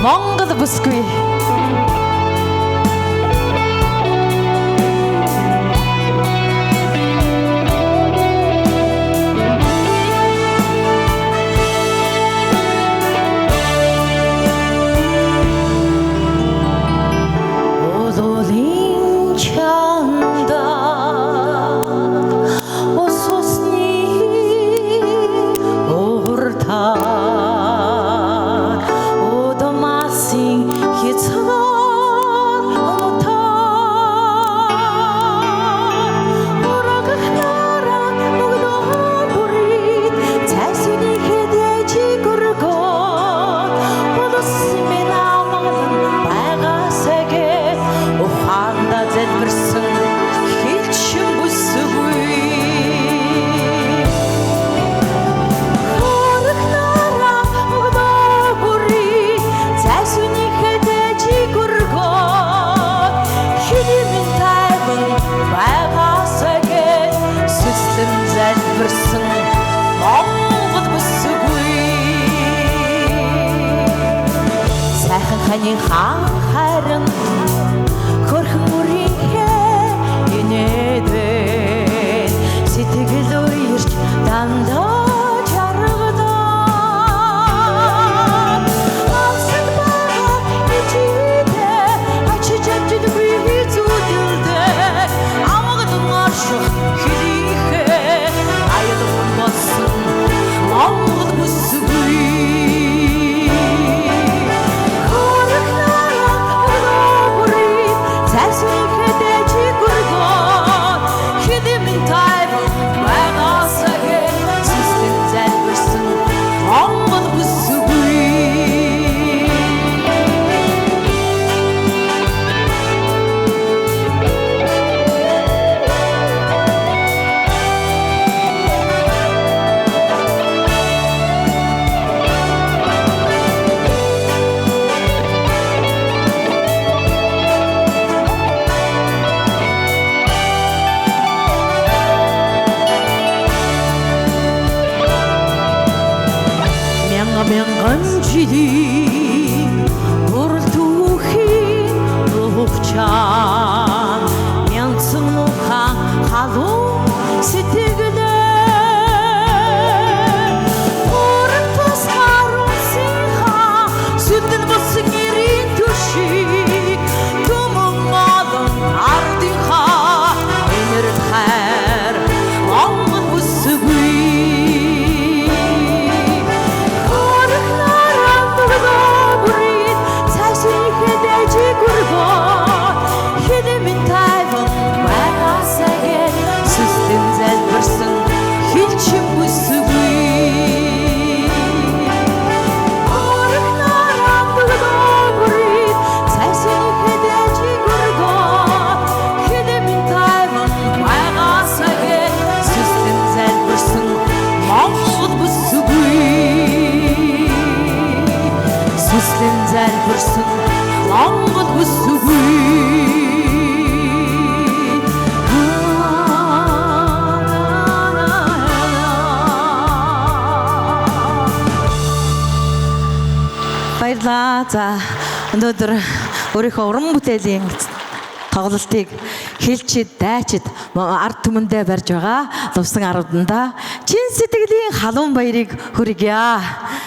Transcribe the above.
Монгол бүсгүй. Хани хаан харин хөрхөн үрийнхээ инээдэн сэтгэл уярч дандаа чаргадан алсын бага ичидэ ачиж авчид би зүудэлдэ амгадан ашиг хилихээ аядан болсон монгол бүсгүй. Жили бүрэлдэхүүн ухчаа мянцэн мухан халуун сэтгэлээ бүрэн тус харуулсынхаа сүдэн болсон нэрийн төшиг түмэн олон ардынхаа энэр хайр монгол бүсгүй. Сүслэн залбирсан монгол бүсгүй. Баярлалаа. За өнөөдөр өөрийнхөө уран бүтээлийн тоглолтыг хэлчихэд дайчид ард түмэндээ барьж байгаа Лувсан 10-нд чин сэтгэлийн халуун баярыг хүргье.